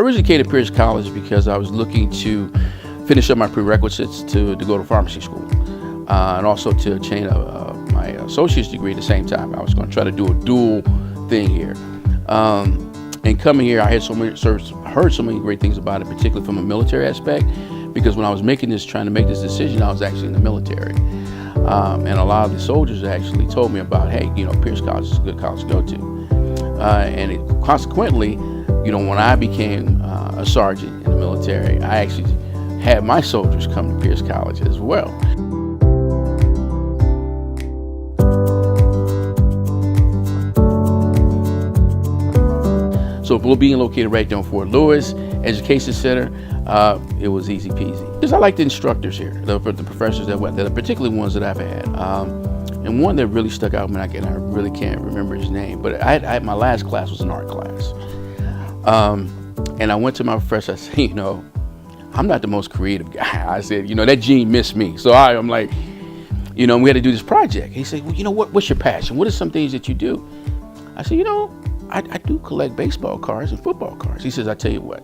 I originally came to Pierce College because I was looking to finish up my prerequisites to go to pharmacy school, and also to obtain my associate's degree at the same time. I was going to try to do a dual thing here. And coming here, I had heard so many great things about it, particularly from a military aspect, because when I was trying to make this decision, I was actually in the military. And a lot of the soldiers actually told me about, hey, Pierce College is a good college to go to. Consequently, when I became a sergeant in the military, I actually had my soldiers come to Pierce College as well. So being located right there in Fort Lewis Education Center, it was easy peasy. Because I like the instructors here, the professors that are particularly ones that I've had. And one that really stuck out, I really can't remember his name, but my last class was an art class. And I went to my professor, I said, I'm not the most creative guy. I said, that gene missed me. So I'm like, we had to do this project. He said, well, what's your passion? What are some things that you do? I said, I do collect baseball cards and football cards. He says, I tell you what,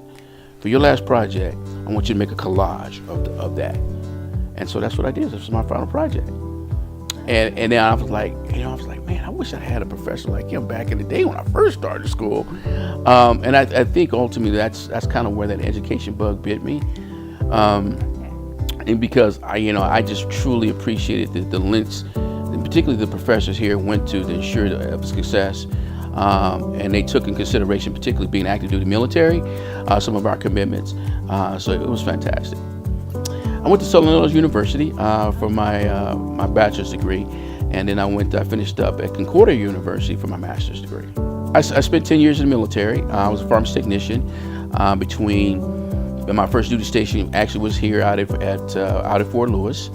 for your last project, I want you to make a collage of that. And so that's what I did. This was my final project. And then I was like, man, I wish I had a professor like him back in the day when I first started school. And I think ultimately that's kind of where that education bug bit me. And because I just truly appreciated the lengths, and particularly the professors here went to ensure the success. And they took in consideration, particularly being active duty military, some of our commitments. So it was fantastic. I went to Southern Illinois University for my bachelor's degree, and then I finished up at Concordia University for my master's degree. I spent 10 years in the military. I was a pharmacy technician my first duty station actually was here out at Fort Lewis.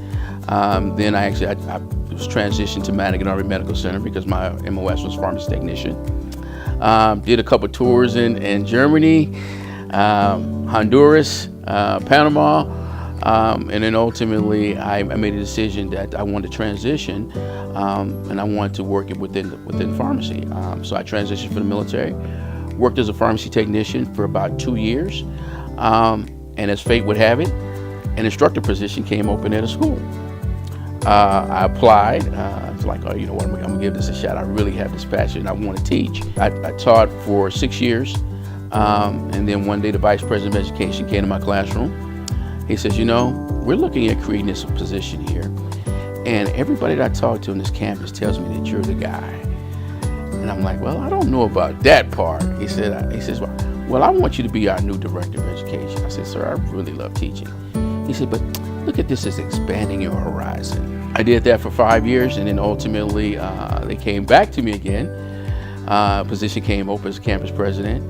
Then I was transitioned to Madigan Army Medical Center because my MOS was pharmacy technician. Did a couple tours in Germany, Honduras, Panama, and then ultimately I made a decision that I wanted to transition, and I wanted to work within pharmacy. So I transitioned from the military, worked as a pharmacy technician for about 2 years, and as fate would have it, an instructor position came open at a school. I applied. I was like, oh, you know what, I'm gonna give this a shot. I really have this passion. I want to teach. I taught for 6 years, and then one day the Vice President of Education came to my classroom. He says, we're looking at creating this position here, and everybody that I talk to on this campus tells me that you're the guy. And I'm like, well, I don't know about that part. He says, well, I want you to be our new Director of Education. I said, sir, I really love teaching. He said, but look at this as expanding your horizon. I did that for 5 years, and then ultimately they came back to me again. Position came open as campus president,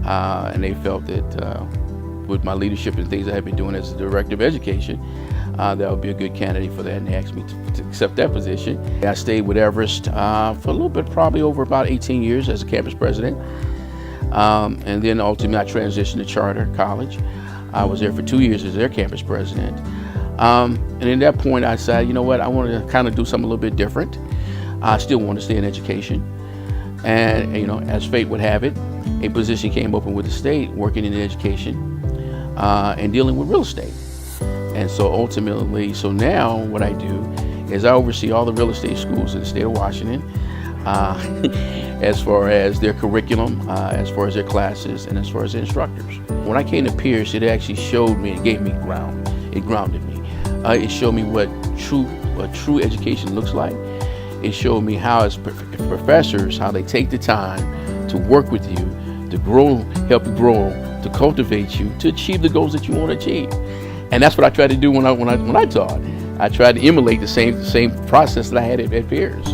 and they felt that with my leadership and things I had been doing as the Director of Education, that would be a good candidate for that, and they asked me to accept that position. I stayed with Everest for a little bit, probably over about 18 years as a campus president. And then ultimately I transitioned to Charter College. I was there for 2 years as their campus president. And at that point I decided, you know what, I wanted to kind of do something a little bit different. I still want to stay in education. And as fate would have it, a position came open with the state working in education and dealing with real estate. And so ultimately, now what I do is I oversee all the real estate schools in the state of Washington, as far as their curriculum, as far as their classes, and as far as the instructors. When I came to Pierce, it actually showed me, it gave me ground. It grounded me. It showed me what true education looks like. It showed me how, as professors, how they take the time to work with you, to grow, help you grow, to cultivate you, to achieve the goals that you want to achieve. And that's what I tried to do when I taught. I tried to emulate the same process that I had at Pierce.